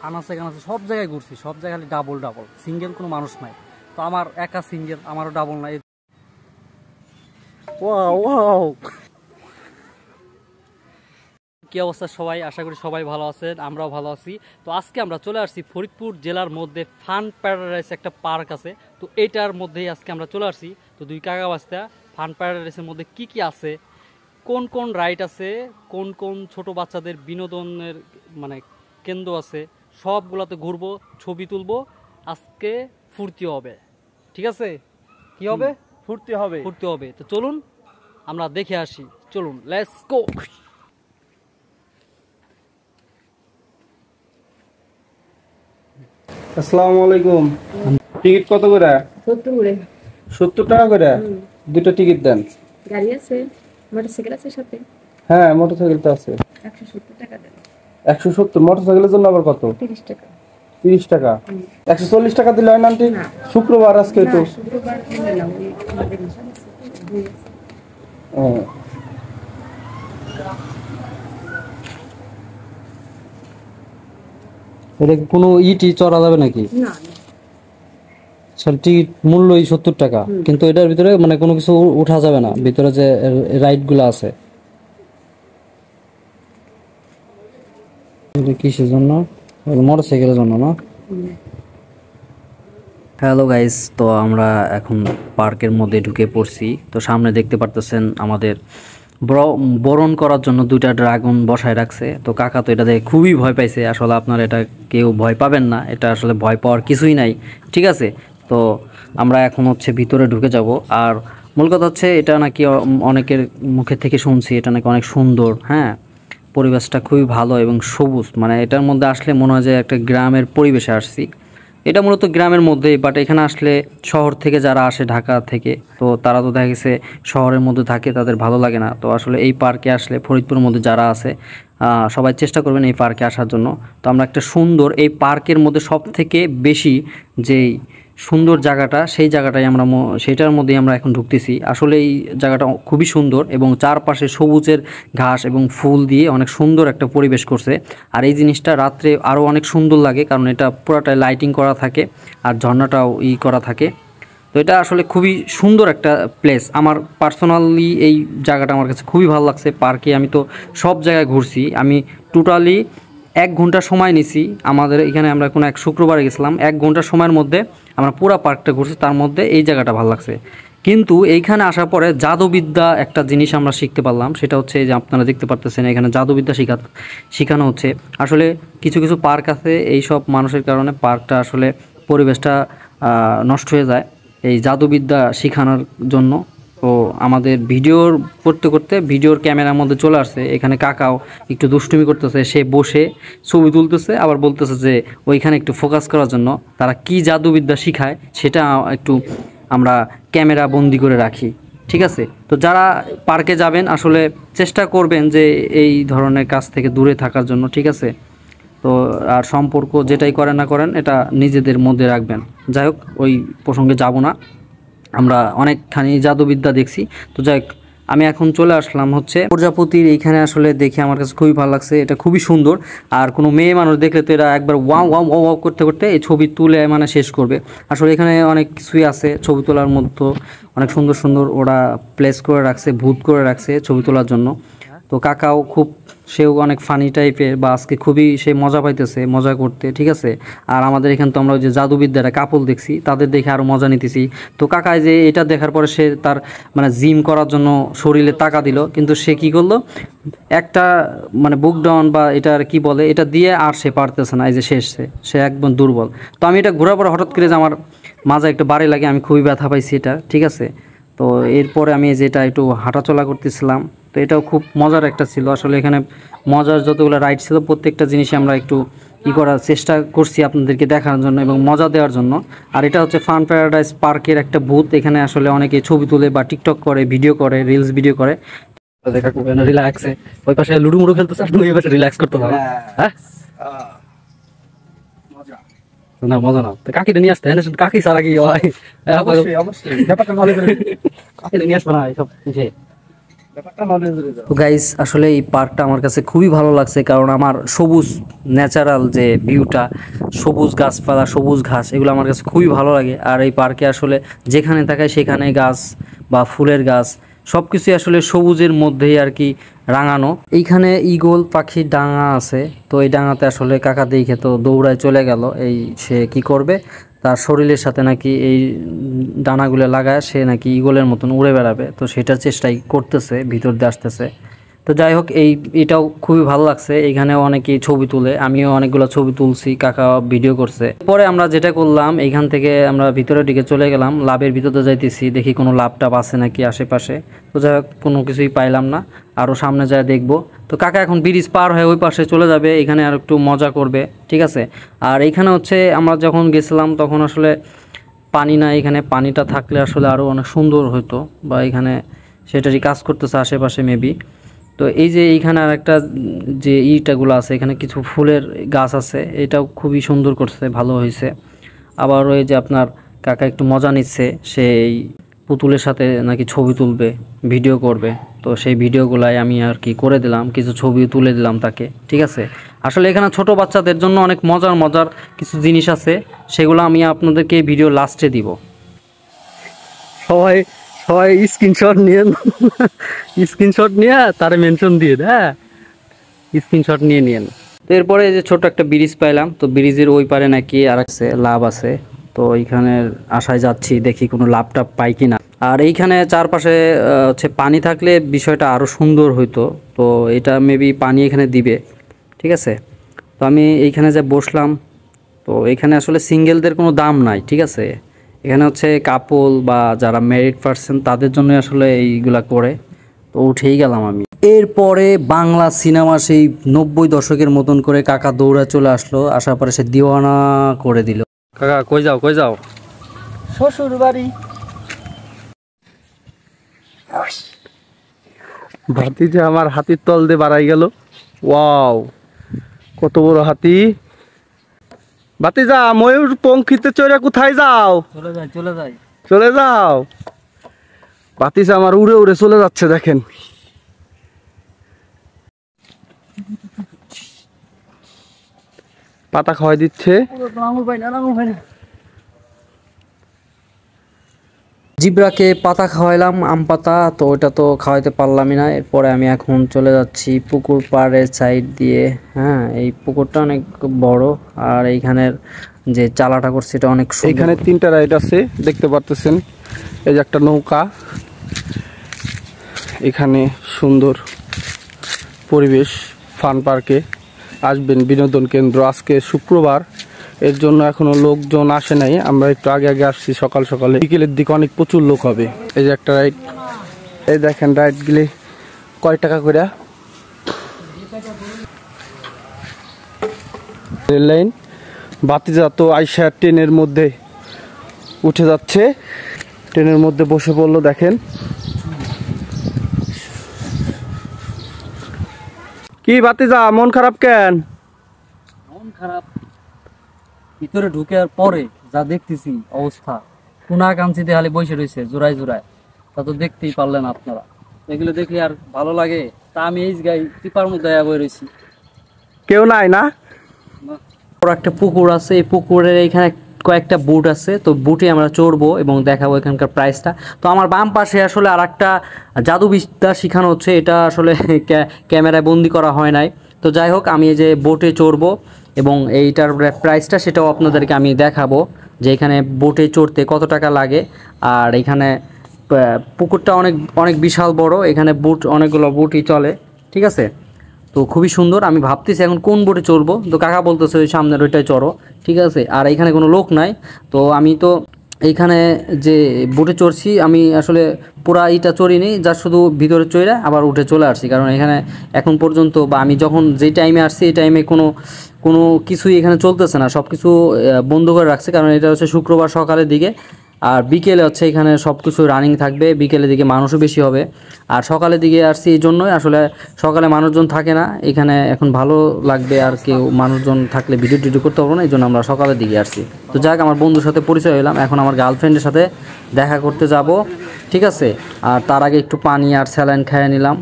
আনাচে কানাচে সব জায়গায় ঘুরছি, সব জায়গায় ডাবল ডাবল, সিঙ্গেল কোনো মানুষ নাই। তো আমার একা সিঙ্গেল, আমারও ডাবল নাই। কি অবস্থা সবাই? আশা করি সবাই ভালো আছেন, আমরাও ভালো আছি। তো আজকে আমরা চলে আসছি ফরিদপুর জেলার মধ্যে ফান প্যারাডাইস একটা পার্ক আছে, তো এইটার মধ্যেই আজকে আমরা চলে আসছি। তো দুই কাকা বাস্তা ফান প্যারাডাইসের মধ্যে কি কি আছে, কোন কোন রাইড আছে, কোন কোন ছোট বাচ্চাদের বিনোদনের মানে কেন্দ্র আছে, সবগুলোতে ঘুরবো, ছবি তুলবো। আজকে ফুর্তি হবে, ঠিক আছে? কি হবে? ফুর্তি হবে, ফুর্তি হবে। তো চলুন আমরা দেখে আসি, চলুন, লেটস গো। আসসালামু আলাইকুম। টিকিট কত করে? 70 করে। 70 টাকা করে। দুটো টিকিট দেন। গাড়ি আছে, মোটরসাইকেল আছে সাথে? হ্যাঁ, মোটরসাইকেল তো আছে। 170 টাকা দেন। 170? মোটরসাইকেলের জন্য আবার কত? 30 টাকা। 30 টাকা। 140 টাকা দিলে হয় না আন্টি? শুক্রবার আজকে তো। শুক্রবার দিলে না, ওই আমাদের মিশন আছে। এটা কোনো ইটি চড়া যাবে নাকি? না, টিকিট মূল্যই 70 টাকা, কিন্তু এটার ভিতরে মানে কোনো কিছু উঠা যাবে না, ভিতরে যে রাইড গুলো আছে। কিসের জন্য? মোটরসাইকেলের জন্য না? হ্যালো গাইস, তো আমরা এখন পার্কের মধ্যে ঢুকে পড়ছি। তো সামনে দেখতে পারতেছেন আমাদের বরণ করার জন্য দুইটা ড্রাগন বসায় রাখছে। তো কাকা তো এটা দেখে খুবই ভয় পাইছে। আসলে আপনারা এটা কেউ ভয় পাবেন না, এটা আসলে ভয় পাওয়ার কিছুই নাই, ঠিক আছে? তো আমরা এখন হচ্ছে ভিতরে ঢুকে যাব। আর মূল কথা হচ্ছে এটা নাকি অনেকের মুখে থেকে শুনছি এটা নাকি অনেক সুন্দর। হ্যাঁ, পরিবেশটা খুবই ভালো এবং সবুজ, মানে এটার মধ্যে আসলে মনে হয় যে একটা গ্রামের পরিবেশে আসছি। এটা মূলত গ্রামের মধ্যেই, বাট এখানে আসলে শহর থেকে যারা আসে ঢাকা থেকে, তো তারা তো দেখা গেছে শহরের মধ্যে থাকে, তাদের ভালো লাগে না। তো আসলে এই পার্কে আসলে ফরিদপুরের মধ্যে যারা আছে সবাই চেষ্টা করবেন এই পার্কে আসার জন্য। তো আমরা একটা সুন্দর এই পার্কের মধ্যে সব থেকে বেশি যেই সুন্দর জায়গাটা, সেই জায়গাটাই আমরা সেটার মধ্যেই আমরা এখন ঢুকতেছি। আসলে এই জায়গাটা খুবই সুন্দর এবং চারপাশে সবুজের ঘাস এবং ফুল দিয়ে অনেক সুন্দর একটা পরিবেশ করছে। আর এই জিনিসটা রাত্রে আরও অনেক সুন্দর লাগে, কারণ এটা পুরাটাই লাইটিং করা থাকে আর ঝর্ণাটাও করা থাকে। তো এটা আসলে খুবই সুন্দর একটা প্লেস। আমার পার্সোনালি এই জায়গাটা আমার কাছে খুবই ভালো লাগছে। পার্কে আমি তো সব জায়গায় ঘুরছি, আমি টোটালি 1 ঘন্টা সময় নিছি। আমাদের এখানে আমরা কোনো এক শুক্রবারে গেছিলাম, 1 ঘন্টার সময়ের মধ্যে আমরা পুরো পার্কটা ঘুরছি। তার মধ্যে এই জায়গাটা ভালো লাগছে। কিন্তু এইখানে আসার পরে জাদুবিদ্যা একটা জিনিস আমরা শিখতে পারলাম, সেটা হচ্ছে যে আপনারা দেখতে পারতেছেন এখানে জাদুবিদ্যা শেখানো হচ্ছে। আসলে কিছু কিছু পার্ক আছে, এই সব মানুষের কারণে পার্কটা আসলে পরিবেশটা নষ্ট হয়ে যায় এই জাদুবিদ্যা শেখানোর জন্য। তো আমাদের ভিডিওর করতে করতে ভিডিওর ক্যামেরার মধ্যে চলে আসছে। এখানে কাকাও একটু দুষ্টুমি করতেছে, সে বসে ছবি তুলতেছে, আবার বলতেছে যে ওইখানে একটু ফোকাস করার জন্য তারা কি জাদুবিদ্যা শিখায় সেটা একটু আমরা ক্যামেরা বন্দি করে রাখি, ঠিক আছে? তো যারা পার্কে যাবেন আসলে চেষ্টা করবেন যে এই ধরনের কাজ থেকে দূরে থাকার জন্য, ঠিক আছে? তো আর সম্পর্ক যেটাই করেন না করেন এটা নিজেদের মধ্যে রাখবেন। যাই হোক, ওই প্রসঙ্গে যাব না, আমরা অনেকখানি জাদুবিদ্যা দেখছি। তো যাই হোক, আমি এখন চলে আসলাম হচ্ছে প্রজাপতির এইখানে। আসলে দেখে আমার কাছে খুবই ভালো লাগছে, এটা খুবই সুন্দর। আর কোনো মেয়ে মানুষ দেখলে তো এরা একবার ওয়াও ওয়াও ওয়াও করতে করতে এই ছবি তুলে মানে শেষ করবে। আসলে এখানে অনেক কিছুই আছে ছবি তোলার মধ্যে, অনেক সুন্দর সুন্দর ওরা প্লেস করে রাখছে, ভূত করে রাখছে ছবি তোলার জন্য। তো কাকাও খুব, সেও অনেক ফানি টাইপের, বা আজকে খুবই সে মজা পাইতেছে মজা করতে, ঠিক আছে? আর আমাদের এখানে তো আমরা ওই যে জাদুবিদ্যাটা কাপল দেখছি, তাদের দেখে আরও মজা নিতেছি। তো কাকায় যে এটা দেখার পরে সে তার মানে জিম করার জন্য শরীরে টাকা দিল, কিন্তু সে কি করলো, একটা মানে বুক ডাউন বা এটা আর কি বলে, এটা দিয়ে আর সে পারতেছে না, এই যে শেষ সে একদম দুর্বল। তো আমি এটা ঘোরার পরে হঠাৎ করে যে আমার মাজা একটু বাড়ি লাগে, আমি খুবই ব্যথা পাইছি এটা, ঠিক আছে? তো এরপরে আমি যেটা একটু হাঁটাচলা করতেছিলাম, তো এটাও খুব মজার একটা ছিল। আসলে এখানে মজার যতগুলো রাইড ছিল প্রত্যেকটা জিনিসই আমরা একটু করার চেষ্টা করছি আপনাদেরকে দেখানোর জন্য এবং মজা দেওয়ার জন্য। আর এটা হচ্ছে ফান প্যারাডাইস পার্কের একটা বুথ। এখানে আসলে অনেকে ছবি তুলে বা টিকটক করে, ভিডিও করে, রিলস ভিডিও করে। দেখা রিল্যাক্সে ওই পাশে লুডু মুডু খেলতেছে, আপনি ওই পাশে রিল্যাক্স করতে পারেন। হ্যাঁ, না মজা না, তো কাকিটা নিয়ে আসতে কাকি সারা কি হয়, অবশ্যই অবশ্যই ব্যাপারটা ভালো করে কাকিটা নিয়ে আসবে না এইসব। ব্যাপারটা নলেজের তো গাইস আসলে এই পার্কটা আমার কাছে খুবই ভালো লাগছে, কারণ আমার সবুজ ন্যাচারাল যে ভিউটা, সবুজ গাছপালা, সবুজ ঘাস, এগুলো আমার কাছে খুবই ভালো লাগে। আর এই পার্কে আসলে যেখানে তাকায় সেখানে গাছ বা ফুলের গাছ সব কিছুই আসলে সবুজের মধ্যেই আর কি রাঙানো। এইখানে ঈগল পাখির ডাঙা আছে, তো এই ডাঙাতে আসলে কাকা দেখে তো দৌড়ায় চলে গেল। এই সে কি করবে, তার শরীরের সাথে নাকি এই ডানাগুলো লাগায় সে নাকি ঈগলের মতন উড়ে বেড়াবে, তো সেটার চেষ্টাই করতেছে, ভিতর দিয়ে আসতেছে। তো যাই হোক, এটাও খুবই ভালো লাগছে। এখানে অনেকেই ছবি তুলে, আমিও অনেকগুলো ছবি তুলছি, কাকা ভিডিও করছে। পরে আমরা যেটা করলাম, এইখান থেকে আমরা ভিতরের দিকে চলে গেলাম, লাভের ভিতরে যাইতেছি, দেখি কোনো লাভ টাভ আছে নাকি আশেপাশে। তো যাই হোক, কোনো কিছুই পাইলাম না, আরও সামনে যায় দেখবো। তো কাকা এখন ব্রিজ পার হয়ে ওই পাশে চলে যাবে, এখানে আর একটু মজা করবে, ঠিক আছে। আর এইখানে হচ্ছে আমরা যখন গেছিলাম তখন আসলে পানি না, এখানে পানিটা থাকলে আসলে আরও অনেক সুন্দর হতো, বা এখানে সেটারই কাজ করতেছে আশেপাশে মেবি। তো এই যে এইখানে আর একটা যে ইটাগুলো আছে, এখানে কিছু ফুলের গাছ আছে, এটাও খুবই সুন্দর করছে, ভালো হয়েছে। আবার ওই যে আপনার কাকা একটু মজা নিচ্ছে, সেই পুতুলের সাথে নাকি ছবি তুলবে, ভিডিও করবে। তো সেই ভিডিওগুলাই আমি আর কি করে দিলাম, কিছু ছবি তুলে দিলাম তাকে, ঠিক আছে। আসলে এখানে ছোট বাচ্চাদের জন্য অনেক মজার মজার কিছু জিনিস আছে, সেগুলো আমি আপনাদেরকে ভিডিও লাস্টে দিব। সবাই সবাই স্ক্রিনশট নিয়ে স্ক্রিনশট নিয়ে তারে মেনশন দিয়ে দেয়, হ্যাঁ, স্ক্রিনশট নিয়ে নিয়েন। তো এরপরে যে ছোট একটা ব্রিজ পাইলাম, তো ব্রিজের ওই পারে নাকি আর আছে লাভ আছে, তো এইখানে আশায় যাচ্ছি, দেখি কোনো লাভ টাভ পাই কিনা। আর এইখানে চারপাশে হচ্ছে পানি থাকলে বিষয়টা আরও সুন্দর হইতো, তো এটা মেবি পানি এখানে দিবে, ঠিক আছে। তো আমি এইখানে যে বসলাম, তো এখানে আসলে সিঙ্গেলদের কোনো দাম নাই, ঠিক আছে। এখানে হচ্ছে কাপল বা যারা ম্যারিড পারসন তাদের জন্য আসলে এইগুলা করে। তো উঠেই গেলাম আমি। এরপরে বাংলা সিনেমা সেই 90 দশকের মতন করে কাকা দৌড়া চলে আসলো, আসার পরে সে দিওয়ানা করে দিল। কাকা কই যাও, কই যাও? শ্বশুর বাড়ি। ভাতিজা আমার হাতির তল দিয়ে বাড়াই গেল। ওয়াও, কত বড় হাতি! ভাতিজা ময়ূর পঙ্খিতে চড়ে কোথায় যাও? চলে যাই, চলে যাই। চলে যাও। ভাতিজা আমার উড়ে উড়ে চলে যাচ্ছে, দেখেন। পাতা খাওয়াই দিচ্ছে। জিব্রাকে পাতা খাওয়াইলাম, আম পাতা, তো ওটা তো খাওয়াইতে পারলামই না। এরপরে আমি এখন চলে যাচ্ছি পুকুর পাড়ের সাইড দিয়ে। হ্যাঁ, এই পুকুরটা অনেক বড়, আর এইখানের যে চালাটা করছে এটা অনেক সুন্দর। এখানে 3টা রাইড আছে, দেখতে পারতেছেন। এই যে একটা নৌকা, এখানে সুন্দর পরিবেশ। ফান পার্কে আসবেন, বিনোদন কেন্দ্র। আজকে শুক্রবার, এর জন্য এখনো লোকজন আসে নাই, আমরা একটু আগে আগে আসছি সকাল সকালে। বিকেলের দিকে অনেক প্রচুর লোক হবে। এই যে একটা রাইড, এই দেখেন রাইডগুলি কয় টাকা করে। Rail line. ভাতিজা তো আইসা ট্রেনের মধ্যে উঠে যাচ্ছে, ট্রেনের মধ্যে বসে পড়লো, দেখেন। কি ভাতিজা, মন খারাপ কেন? মন খারাপ, ভিতরে ঢুকার পরে যা দেখতেছি অবস্থা, কোনা কাঞ্চিতে হালে বসে রয়েছে জোড়ায় জোড়ায়, তা তো দেখতেই পারলেন আপনারা। এগুলো দেখলে আর ভালো লাগে? তা আমি এই গাই টিপার মধ্যে বয়ে রয়েছি, কেউ নাই না। বড় একটা পুকুর আছে, এই পুকুরের এখানে কয়েকটা বুট আছে, তো বুটে আমরা চড়বো এবং দেখাবো এখানকার প্রাইসটা। তো আমার বাম পাশে আসলে আর একটা জাদুবিদ্যা শেখানো হচ্ছে, এটা আসলে ক্যামেরায় বন্দি করা হয় নাই। তো যাই হোক, আমি এই যে বোটে চড়বো এবং এইটার প্রাইসটা সেটাও আপনাদেরকে আমি দেখাবো, যে এখানে বোটে চড়তে কত টাকা লাগে। আর এখানে পুকুরটা অনেক অনেক বিশাল বড়, এখানে বুট অনেকগুলো বুটই চলে, ঠিক আছে। তো খুবই সুন্দর। আমি ভাবতেছি এখন কোন বোটে চড়বো, তো কাকা বলতেছে ওই সামনের ওইটাই চড়ো, ঠিক আছে। আর এখানে কোনো লোক নাই, তো আমি তো এইখানে যে বোটে চড়ছি আমি আসলে পুরা এইটা চড়িনি, যা শুধু ভিতরে চড়ে আবার উঠে চলে আসছি, কারণ এখানে এখন পর্যন্ত বা আমি যখন যে টাইমে আসছি এই টাইমে কোনো কোনো কিছুই এখানে চলতেছে না, সব কিছু বন্ধ করে রাখছে, কারণ এটা হচ্ছে শুক্রবার সকালের দিকে। আর বিকেলে হচ্ছে এখানে সব কিছু রানিং থাকবে, বিকেলের দিকে মানুষও বেশি হবে। আর সকালের দিকে আসছি এই জন্যই, আসলে সকালে মানুষজন থাকে না এখানে, এখন ভালো লাগবে আর কেউ মানুষজন থাকলে ভিডিও টিডিও করতে পারবো না, এই জন্য আমরা সকালের দিকে আসছি। তো যাক, আমার বন্ধুর সাথে পরিচয় হলাম, এখন আমার গার্লফ্রেন্ডের সাথে দেখা করতে যাব, ঠিক আছে। আর তার আগে একটু পানি আর স্যালাইন খেয়ে নিলাম,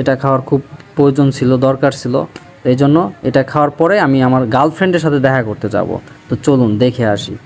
এটা খাওয়ার খুব প্রয়োজন ছিল, দরকার ছিল, এই জন্য এটা খাওয়ার পরে আমি আমার গার্লফ্রেন্ডের সাথে দেখা করতে যাব। তো চলুন দেখে আসি।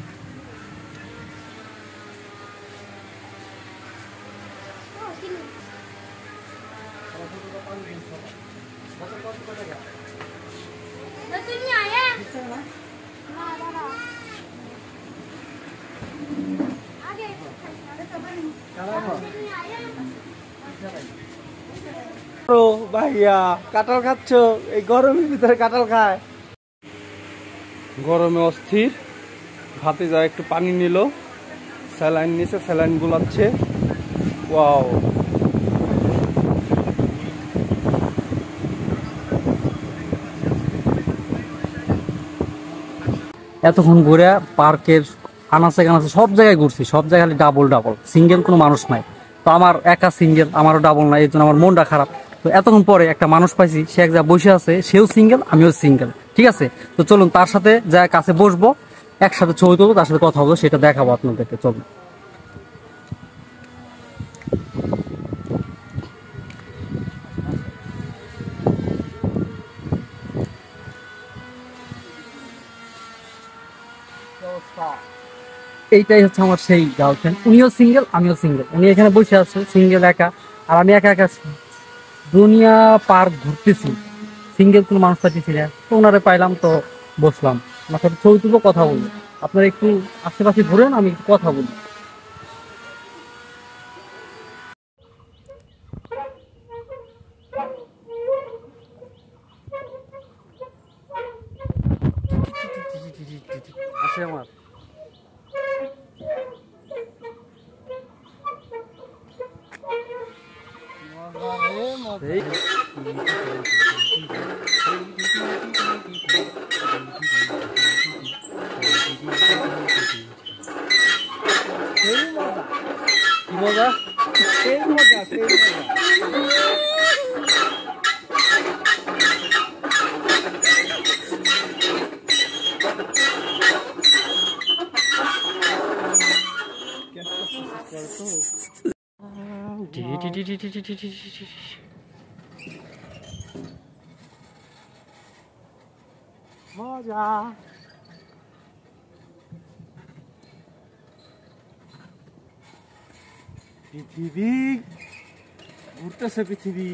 ভাইয়া কাঁঠাল খাচ্ছ? এই গরমের ভিতরে কাঁঠাল খায়? গরমে অস্থির। ভাতে যা একটু পানি নিল, স্যালাইন নিচে, স্যালাইন গুলাচ্ছে। ওয়াও, এতক্ষণ ঘুরে পার্কের আনাচে কানাচে সব জায়গায় ঘুরছি, সব জায়গায় ডাবল ডাবল, সিঙ্গেল কোনো মানুষ নাই। তো আমার একা সিঙ্গেল, আমারও ডাবল নাই, এই জন্য আমার মনটা খারাপ। তো এতক্ষণ পরে একটা মানুষ পাইছি, সে এক জায়গায় বসে আছে, সেও সিঙ্গেল আমিও সিঙ্গেল, ঠিক আছে। তো চলুন তার সাথে যা কাছে বসবো, একসাথে ছবি তুলবো, তার সাথে কথা বলবো, সেটা দেখাবো আপনাদেরকে, চলুন। এইটাই হচ্ছে আমার সেই গার্লফ্রেন্ড, উনিও সিঙ্গেল আমিও সিঙ্গেল। উনি এখানে বসে আছে সিঙ্গেল একা, আর আমি একা একা দুনিয়া পার্ক ঘুরতেছি, সিঙ্গেল কোনো মানুষ পাইতেছি না। তো ওনারে পাইলাম, তো বসলাম, আমার সাথে ছবি তুলবো, কথা বলবো। আপনারা একটু আশেপাশে ঘুরেন, আমি একটু কথা বলি। আসে আমার এই কি মজা, সেই মজা, সেই মজা। মজা। পৃথিবী ঘুরতেছে, পৃথিবী।